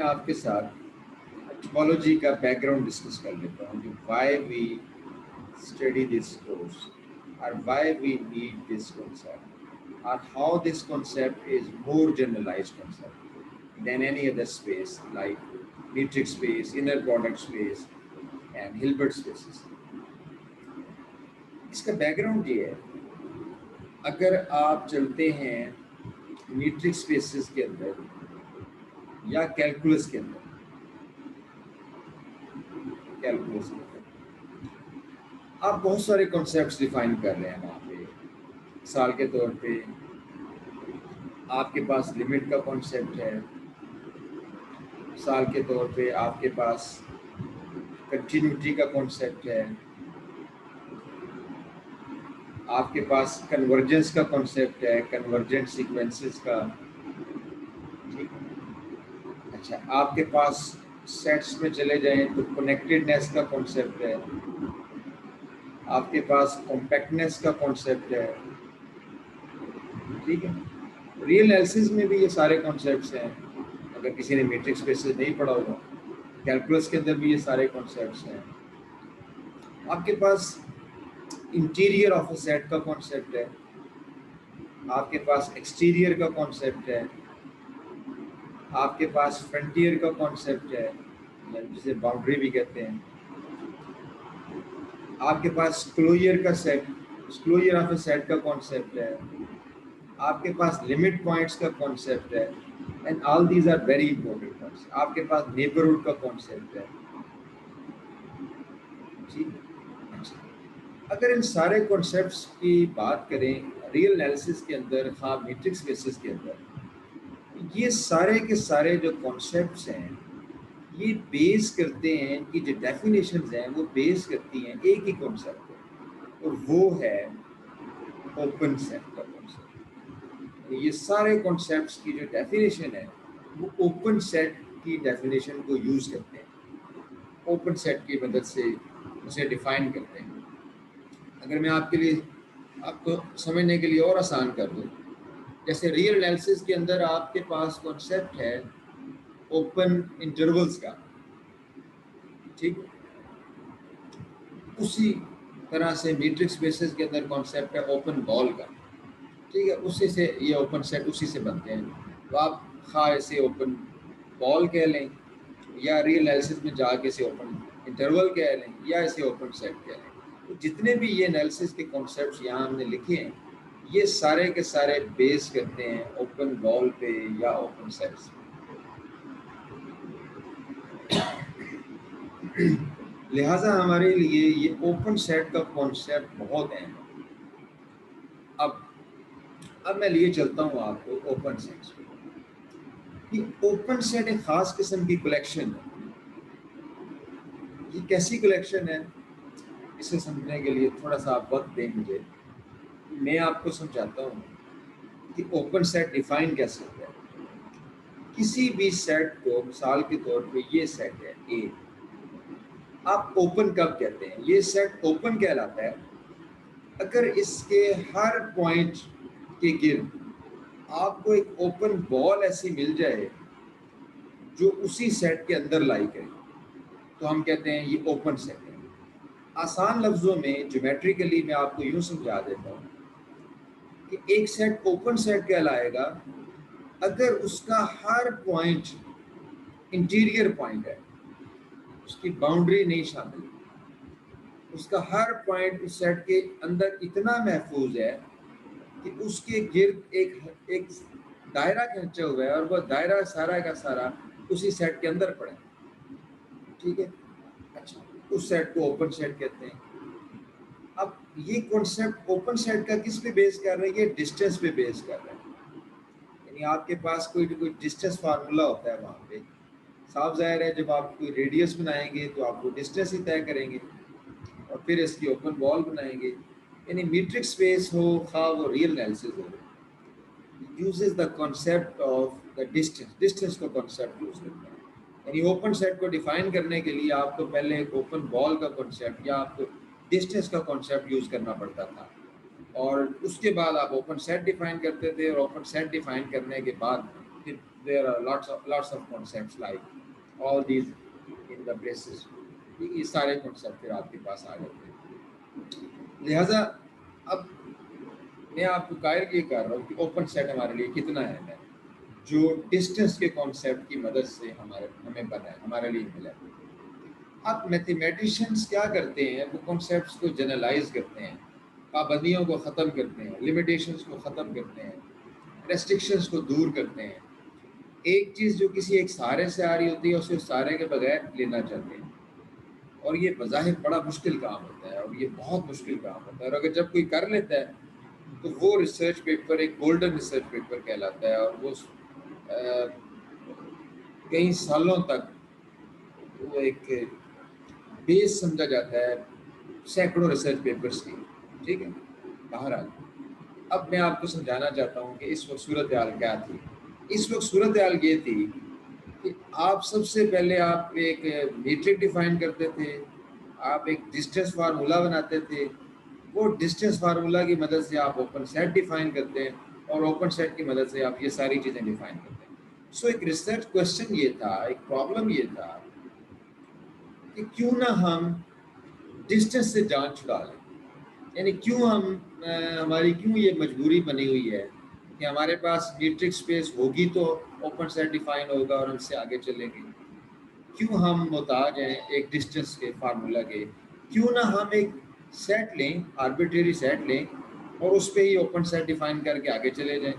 آپ کے ساتھ ٹپالوجی کا بیک گراؤنڈ ڈسکس کر لیتا ہوں کہ why we study this course اور why we need this concept اور how this concept is more generalized concept than any other space like metric space inner product space and Hilbert spaces. اس کا back ground یہ ہے، اگر آپ چلتے ہیں میٹرک اسپیسز کے اندر یا کیلکولس کے اندر آپ بہت سارے کنسیپٹس ڈیفائن کر رہے ہیں وہاں پہ. مثال کے طور پہ آپ کے پاس لمٹ کا کانسیپٹ ہے، مثال کے طور پہ آپ کے پاس کنٹینیوٹی کا کانسیپٹ ہے، آپ کے پاس کنورجنس کا کانسیپٹ ہے، کنورجنٹ سیکوینسز کا. ٹھیک ہے، اچھا آپ کے پاس سیٹس میں چلے جائیں تو کنیکٹڈنیس کا کانسیپٹ ہے، آپ کے پاس کمپیکٹنیس کا کانسیپٹ ہے. ٹھیک ہے، ریئل انالیسس میں بھی یہ سارے کانسیپٹس ہیں. اگر کسی نے میٹرک اسپیسز نہیں پڑھا ہوگا، کیلکولس کے اندر بھی یہ سارے کانسیپٹس ہیں. آپ کے پاس انٹیریئر آف اے سیٹ کا کانسیپٹ ہے، آپ کے پاس ایکسٹیریئر کا کانسیپٹ ہے، آپ کے پاس فرنٹیئر کا کانسیپٹ ہے جسے باؤنڈری بھی کہتے ہیں، آپ کے پاس کلوجر آف اے سیٹ کا کانسیپٹ ہے، آپ کے پاس لمٹ پوائنٹس کا کانسیپٹ ہے. And all these are very important points. آپ کے پاس نیبرہڈ کا کانسیپٹ ہے. ٹھیک ہے، اچھا اگر ان سارے کانسیپٹس کی بات کریں ریئل انالیسس کے اندر، خواہ میٹرک اسپیسز کے اندر، یہ سارے کے سارے جو کانسیپٹس ہیں یہ بیس کرتے ہیں کہ جو ڈیفینیشنز ہیں وہ بیس کرتی ہیں ایک ہی کانسیپٹ ہے، اور وہ ہے اوپن سیٹ کا کانسیپٹ. یہ سارے کانسیپٹس کی جو ڈیفینیشن ہے وہ اوپن سیٹ کی ڈیفینیشن کو یوز کرتے ہیں، اوپن سیٹ کی مدد سے اسے ڈیفائن کرتے ہیں. اگر میں آپ کے لیے آپ کو سمجھنے کے لیے اور آسان کر دوں، جیسے ریئل انالیسس کے اندر آپ کے پاس کانسیپٹ ہے اوپن انٹرولز کا. ٹھیک، اسی طرح سے میٹرک اسپیسز کے اندر کانسیپٹ ہے اوپن بال کا. ٹھیک ہے، اسی سے یہ اوپن سیٹ اسی سے بنتے ہیں. تو آپ خواہ اسے اوپن بال کہہ لیں یا ریئل انالیسس میں جا کے اسے اوپن انٹرول کہہ لیں یا اسے اوپن سیٹ کہہ لیں. تو جتنے بھی یہ انالیسس کے کانسیپٹس یہاں ہم نے لکھے ہیں یہ سارے کے سارے بیس کرتے ہیں اوپن بال پہ یا اوپن سیٹس پہ. لہٰذا ہمارے لیے یہ اوپن سیٹ کا کانسیپٹ بہت اہم ہے. اب میں لیے چلتا ہوں آپ کو اوپن سیٹس پہ. یہ اوپن سیٹ ایک خاص قسم کی کلیکشن ہے. یہ کیسی کلیکشن ہے اسے سمجھنے کے لیے تھوڑا سا آپ وقت دیں مجھے. میں آپ کو سمجھاتا ہوں کہ اوپن سیٹ ڈیفائن کیسے ہوتا ہے. کسی بھی سیٹ کو مثال کے طور پہ یہ سیٹ ہے اے، آپ اوپن کب کہتے ہیں؟ یہ سیٹ اوپن کہلاتا ہے اگر اس کے ہر پوائنٹ کے گرد آپ کو ایک اوپن بال ایسی مل جائے جو اسی سیٹ کے اندر لائی کرے تو ہم کہتے ہیں یہ اوپن سیٹ ہے. آسان لفظوں میں جیومیٹریکلی میں آپ کو یوں سمجھا دیتا ہوں کہ ایک سیٹ اوپن سیٹ کہلائے گا اگر اس کا ہر پوائنٹ انٹیریئر پوائنٹ ہے، اس کی باؤنڈری نہیں شامل، اس کا ہر پوائنٹ اس سیٹ کے اندر اتنا محفوظ ہے کہ اس کے گرد ایک دائرہ کھینچا ہوا ہے اور وہ دائرہ سارا کا سارا اسی سیٹ کے اندر پڑے. ٹھیک ہے، اچھا اس سیٹ کو اوپن سیٹ کہتے ہیں. اب یہ کانسیپٹ اوپن سیٹ کا کس پہ بیس کر رہے ہیں؟ یہ ڈسٹینس پہ بیس کر رہے ہیں. یعنی آپ کے پاس کوئی ڈسٹینس فارمولا ہوتا ہے وہاں پہ. صاف ظاہر ہے جب آپ کوئی ریڈیس بنائیں گے تو آپ کو ڈسٹینس ہی طے کریں گے اور پھر اس کی اوپن بال بنائیں گے. یعنی میٹرک اسپیس ہو خواہ وہ real analysis who, uses the concept of the distance کو کانسیپٹ یوز کرتا ہے. یعنی اوپن سیٹ کو ڈیفائن کرنے کے لیے آپ کو پہلے ایک اوپن بال کا کانسیپٹ یا آپ کو ڈسٹینس کا کانسیپٹ یوز کرنا پڑتا تھا، اور اس کے بعد آپ اوپن سیٹ ڈیفائن کرتے تھے، اور اوپن سیٹ ڈیفائن کرنے کے بعد پھر there are lots of concepts like all these in the basis. یہ سارے concept پھر آپ کے پاس آ جاتے ہیں. لہٰذا اب میں آپ کو قائل یہ کر رہا ہوں کہ اوپن سیٹ ہمارے لیے کتنا اہم ہے جو ڈسٹینس کے کانسیپٹ کی مدد سے ہمیں بنا ہے, ہمارے لیے ملا ہے. اب میتھمیٹیشینس کیا کرتے ہیں, وہ کانسیپٹس کو جنرلائز کرتے ہیں, پابندیوں کو ختم کرتے ہیں, لمیٹیشنس کو ختم کرتے ہیں, ریسٹرکشنس کو دور کرتے ہیں. ایک چیز جو کسی ایک سارے سے آ رہی ہوتی ہے اسے اس سارے کے بغیر لینا چاہتے ہیں, اور یہ بظاہر بڑا مشکل کام ہوتا ہے, اور یہ بہت مشکل کام ہوتا ہے. اور اگر جب کوئی کر لیتا ہے تو وہ ریسرچ پیپر ایک گولڈن ریسرچ پیپر کہلاتا ہے, اور وہ کئی سالوں تک وہ ایک بیس سمجھا جاتا ہے سینکڑوں ریسرچ پیپرز کی. ٹھیک ہے, بہرحال اب میں آپ کو سمجھانا چاہتا ہوں کہ اس وقت صورتحال کیا تھی. اس وقت صورتحال یہ تھی کہ آپ سب سے پہلے آپ ایک میٹرک ڈیفائن کرتے تھے, آپ ایک ڈسٹینس فارمولا بناتے تھے, وہ ڈسٹینس فارمولا کی مدد سے آپ اوپن سیٹ ڈیفائن کرتے ہیں, اور اوپن سیٹ کی مدد سے آپ یہ ساری چیزیں ڈیفائن کرتے ہیں. سو ایک ریسرچ کوشچن یہ تھا, ایک پرابلم یہ تھا کہ کیوں نہ ہم ڈسٹینس سے جان چھڑا لیں. یعنی ہماری کیوں یہ مجبوری بنی ہوئی ہے کہ ہمارے پاس میٹرک اسپیس ہوگی تو اوپن سیٹ ڈیفائن ہوگا اور ہم سے آگے چلیں گے. کیوں ہم محتاج ہیں ایک ڈسٹینس کے فارمولا کے, کیوں نہ ہم ایک سیٹ لیں, آربیٹری سیٹ لیں, اور اس پہ ہی اوپن سیٹ ڈیفائن کر کے آگے چلے جائیں.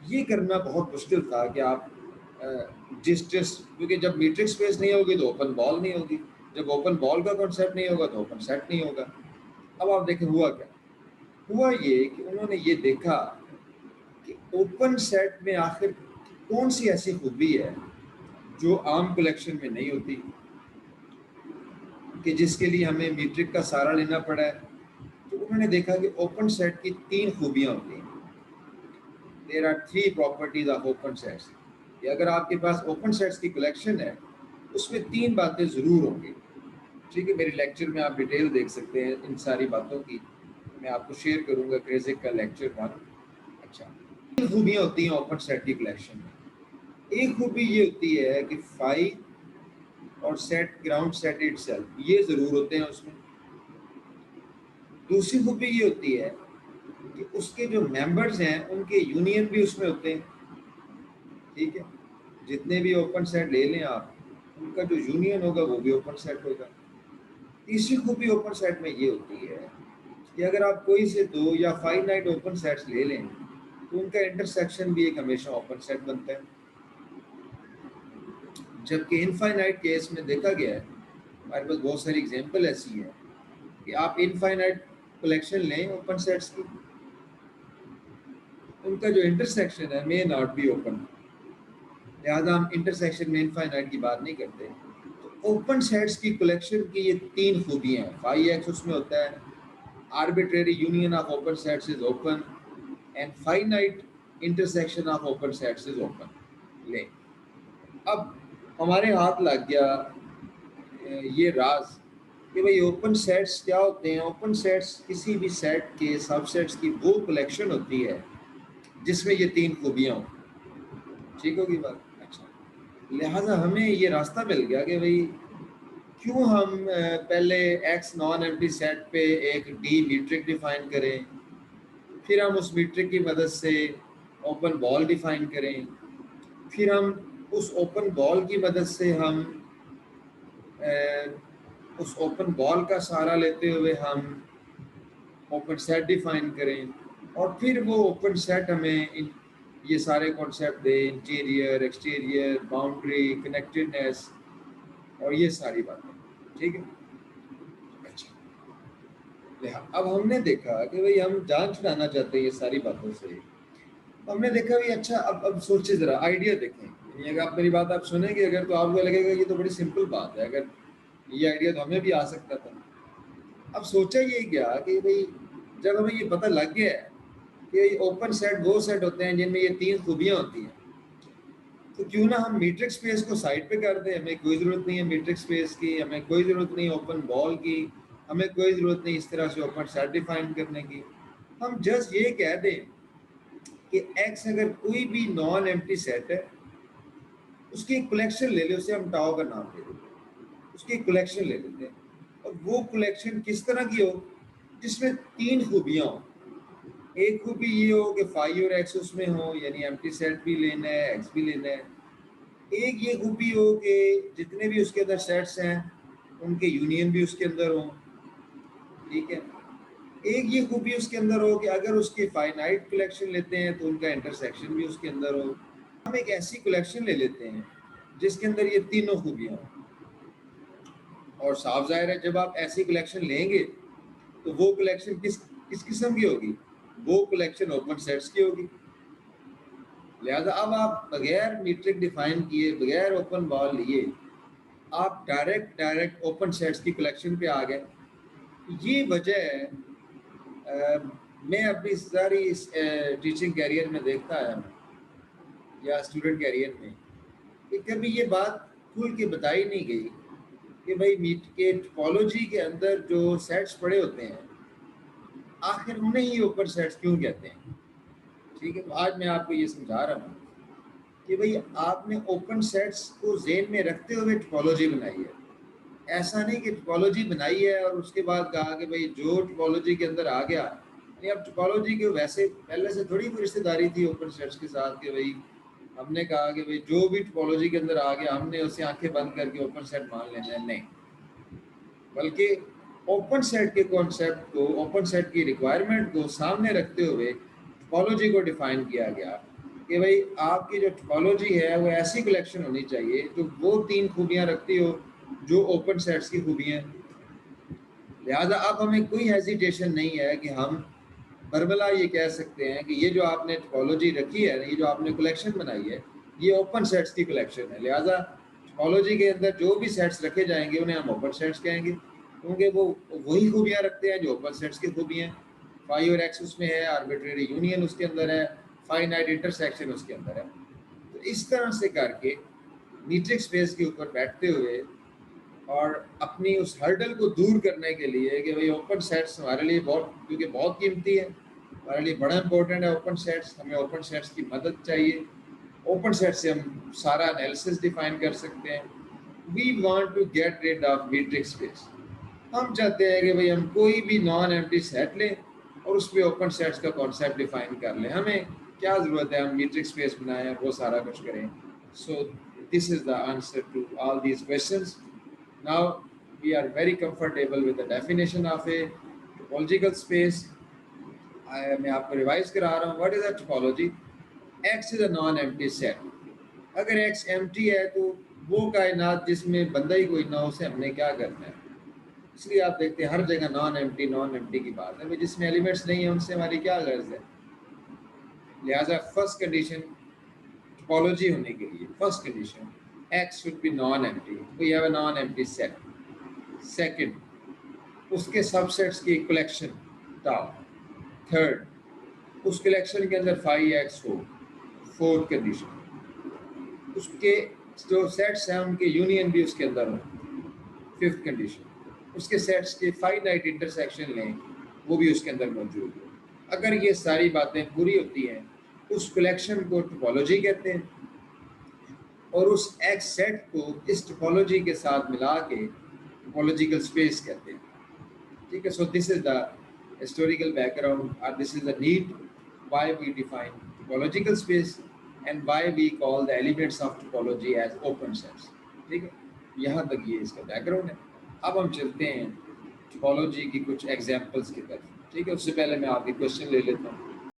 یہ کرنا بہت مشکل تھا کہ آپ ڈسٹینس, کیونکہ جب میٹرک اسپیس نہیں ہوگی تو اوپن بال نہیں ہوگی, جب اوپن بال کا کانسیپٹ نہیں ہوگا تو اوپن سیٹ نہیں ہوگا. اب آپ دیکھیں ہوا کیا, ہوا یہ کہ انہوں نے یہ دیکھا کہ اوپن سیٹ میں آخر کون سی ایسی خوبی ہے جو عام کلیکشن میں نہیں ہوتی, کہ جس کے لیے ہمیں میٹرک کا سہارا لینا پڑا ہے. تو انہوں نے دیکھا کہ اوپن سیٹ کی 3 خوبیاں ہوتی ہیں. There are 3 properties of open sets. کہ اگر آپ کے پاس اوپن سیٹس کی کلیکشن ہے اس میں 3 باتیں ضرور ہوں گی. ٹھیک ہے, میرے لیکچر میں آپ ڈیٹیل دیکھ سکتے ہیں ان ساری باتوں کی, میں آپ کو شیئر کروں گا کریزک کا لیکچر 1. اچھا, 3 خوبیاں ہوتی ہیں اوپن سیٹ کی کلیکشن میں. ایک خوبی یہ ہوتی ہے کہ فائی اور set ground set itself یہ ضرور ہوتے ہیں اس میں. دوسری خوبی یہ ہوتی ہے کہ اس کے جو ممبرز ہیں ان کے یونین بھی اس میں ہوتے ہیں. ٹھیک ہے, جتنے بھی اوپن سیٹ لے لیں آپ, ان کا جو یونین ہوگا وہ بھی اوپن سیٹ ہوگا. تیسری خوبی اوپن سیٹ میں یہ ہوتی ہے کہ اگر آپ کوئی سے 2 یا فائنائٹ اوپن سیٹس لے لیں تو ان کا انٹرسیکشن بھی ایک ہمیشہ اوپن سیٹ بنتا ہے. جبکہ انفائنائٹ کیس میں دیکھا گیا ہے, ہمارے پاس بہت ساری ایگزامپل ایسی ہے کہ آپ انفائنائٹ کلیکشن لیں اوپن سیٹس کی, ان کا جو انٹرسیکشن ہے may not be open. لہٰذا ہم انٹرسیکشن میں انفائنائٹ کی بات نہیں کرتے. تو اوپن سیٹس کی کلیکشن کی یہ 3 خوبیاں ہیں. فائی ایکس اس میں ہوتا ہے, arbitrary union of open sets is open, and finite intersection of open sets is open. لیں, اب ہمارے ہاتھ لگ گیا یہ راز کہ بھئی اوپن سیٹس کیا ہوتے ہیں. اوپن سیٹس کسی بھی سیٹ کے سب سیٹس کی وہ کلیکشن ہوتی ہے جس میں یہ 3 خوبیاں ہوں. ٹھیک ہوگی بات. اچھا, لہٰذا ہمیں یہ راستہ مل گیا کہ بھئی کیوں ہم پہلے ایکس نان ایمپٹی سیٹ پہ ایک ڈی میٹرک ڈیفائن کریں, پھر ہم اس میٹرک کی مدد سے اوپن بال ڈیفائن کریں, پھر ہم اس اوپن بال کی مدد سے ہم اس اوپن بال کا سہارا لیتے ہوئے ہم اوپن سیٹ ڈیفائن کریں, اور پھر وہ اوپن سیٹ ہمیں یہ سارے کانسیپٹ دے, انٹیریئر, ایکسٹیریئر, باؤنڈری, کنیکٹڈنیس, اور یہ ساری باتیں. ٹھیک ہے. اچھا, اب ہم نے دیکھا کہ بھئی ہم جان چھڑانا چاہتے ہیں یہ ساری باتوں سے. ہم نے دیکھا بھئی اچھا اب سوچے ذرا, آئیڈیا دیکھیں. یعنی اگر آپ میری بات آپ سنیں گے اگر تو آپ کو لگے گا یہ تو بڑی سمپل بات ہے, اگر یہ آئیڈیا تو ہمیں بھی آ سکتا تھا. اب سوچا یہ کیا کہ بھئی جب ہمیں یہ پتہ لگ گیا ہے کہ اوپن سیٹ وہ سیٹ ہوتے ہیں جن میں یہ 3 خوبیاں ہوتی ہیں, تو کیوں نہ ہم میٹرک اسپیس کو سائڈ پہ کر دیں. ہمیں کوئی ضرورت نہیں ہے میٹرک اسپیس کی, ہمیں کوئی ضرورت نہیں اوپن بال کی, ہمیں کوئی ضرورت نہیں اس طرح سے اوپن سیٹ ڈیفائن کرنے کی. ہم جسٹ یہ کہہ دیں کہ ایکس اگر کوئی بھی نان ایمپٹی سیٹ ہے اس کی ایک کلیکشن لے لیں, اسے ہم ٹاؤ کا نام دے دیں, اس کی ایک کلیکشن لے لیتے ہیں, اور وہ کلیکشن کس طرح کی ہو جس میں 3 خوبیاں ہوں. ایک خوبی یہ ہو کہ فائی اور ایکس اس میں ہو, یعنی ایمٹی سیٹ بھی لینا ہے, ایکس بھی لینا ہے. ایک یہ خوبی ہو کہ جتنے بھی اس کے اندر سیٹس ہیں ان کے یونین بھی اس کے اندر ہوں, ٹھیک ہے. ایک یہ خوبی اس کے اندر ہو کہ اگر اس کی فائنائٹ کلیکشن لیتے ہیں تو ان کا انٹرسیکشن بھی اس کے اندر ہو. ہم ایک ایسی کلیکشن لے لیتے ہیں جس کے اندر یہ تینوں خوبیاں ہوں, اور صاف ظاہر ہے جب آپ ایسی کلیکشن لیں گے تو وہ کلیکشن کس قسم کی ہوگی, وہ کلیکشن اوپن سیٹس کی ہوگی. لہذا اب آپ بغیر میٹرک ڈیفائن کیے, بغیر اوپن بال لیے, آپ ڈائریکٹ اوپن سیٹس کی کلیکشن پہ آ گئے. یہ وجہ ہے, میں اپنی ساری ٹیچنگ کیریئر میں دیکھتا ہے یا اسٹوڈنٹ کیریئر میں کہ کبھی یہ بات کھل کے بتائی نہیں گئی کہ بھائی میٹ کے ٹپالوجی کے اندر جو سیٹس پڑے ہوتے ہیں آخر انہیں ہی اوپن سیٹس کیوں کہتے ہیں. ٹھیک ہے, تو آج میں آپ کو یہ سمجھا رہا ہوں کہ بھئی آپ نے اوپن سیٹس کو ذہن میں رکھتے ہوئے ٹپالوجی بنائی ہے. ایسا نہیں کہ ٹپالوجی بنائی ہے اور اس کے بعد کہا کہ بھئی جو ٹپالوجی کے اندر آ گیا, یعنی اب ٹپالوجی کے ویسے پہلے سے تھوڑی کوئی رشتہ داری تھی اوپن سیٹس کے ساتھ کہ بھئی ہم نے کہا کہ بھئی جو بھی ٹپالوجی کے اندر آ گیا ہم نے اسے آنکھیں بند کر کے اوپن سیٹ مان لینا ہے. نہیں, بلکہ اوپن سیٹ کے کانسیپٹ کو, اوپن سیٹ کی ریکوائرمنٹ کو سامنے رکھتے ہوئے ٹپالوجی کو ڈیفائن کیا گیا کہ بھئی آپ کی جو ٹپالوجی ہے وہ ایسی کلیکشن ہونی چاہیے جو وہ 3 خوبیاں رکھتی ہو جو اوپن سیٹس کی خوبیاں. لہذا اب ہمیں کوئی ہیزیٹیشن نہیں ہے کہ ہم برملا یہ کہہ سکتے ہیں کہ یہ جو آپ نے ٹپالوجی رکھی ہے, یہ جو آپ نے کلیکشن بنائی ہے, یہ اوپن سیٹس کی کلیکشن ہے. لہذا ٹپالوجی کے اندر جو بھی سیٹس رکھے جائیں گے انہیں ہم اوپن سیٹس کہیں گے, کیونکہ وہ وہی خوبیاں رکھتے ہیں جو اوپن سیٹس کی خوبیاں. فائی اور ایکس اس میں ہے, آربیٹری یونین اس کے اندر ہے, فائنائٹ انٹرسیکشن اس کے اندر ہے. تو اس طرح سے کر کے میٹرک اسپیس کے اوپر بیٹھتے ہوئے اور اپنی اس ہرڈل کو دور کرنے کے لیے کہ بھئی اوپن سیٹس ہمارے لیے بہت, کیونکہ بہت قیمتی ہے ہمارے لیے, بڑا امپورٹنٹ ہے اوپن سیٹس, ہمیں اوپن سیٹس کی مدد چاہیے. اوپن سیٹ سے ہم سارا انالیسس ڈیفائن کر سکتے ہیں. We want to get rid of metric space. ہم چاہتے ہیں کہ بھئی ہم کوئی بھی نان ایمٹی سیٹ لیں اور اس پہ اوپن سیٹس کا کانسیپٹ ڈیفائن کر لیں. ہمیں کیا ضرورت ہے ہم میٹرک اسپیس بنائیں, وہ سارا کچھ کریں. So this is the answer to all these questions. Now we are very comfortable with the definition of a topological space. میں آپ کو ریوائز کرا رہا ہوں. What is a topology? X is a non-empty set. اگر X empty ہے تو وہ کائنات جس میں بندہ ہی کوئی نہ ہو اسے ہم نے کیا کرنا ہے. اس لیے آپ دیکھتے ہیں ہر جگہ نان ایمٹی کی بات ہے. جس میں ایلیمنٹس نہیں ہیں ان سے ہماری کیا غرض ہے. لہٰذا فرسٹ کنڈیشن ٹپالوجی ہونے کے لیے, first condition X should be non-empty. We have a non-empty set. Second, اس کے سب سیٹس کی کلیکشن ٹاؤ. تھرڈ, اس کلیکشن کے اندر فائی ایکس ہو. فورتھ کنڈیشن, اس کے جو سیٹس ہیں ان کے یونین بھی اس کے اندر ہو. ففتھ کنڈیشن, اس کے سیٹس کے فائنائٹ انٹرسیکشن لیں وہ بھی اس کے اندر موجود ہو. اگر یہ ساری باتیں پوری ہوتی ہیں اس کلیکشن کو ٹپالوجی کہتے ہیں, اور اس ایکس سیٹ کو اس ٹپالوجی کے ساتھ ملا کے ٹپالوجیکل اسپیس کہتے ہیں. ٹھیک ہے, so this is the historical background اور this is the need why we define topological space and why we call the elements of topology as open sets. ٹھیک ہے, یہاں تک یہ اس کا بیک گراؤنڈ ہے. اب ہم چلتے ہیں ٹپالوجی کی کچھ ایگزامپلس کی طرف. ٹھیک ہے, اس سے پہلے میں آپ کی کوشچن لے لیتا ہوں.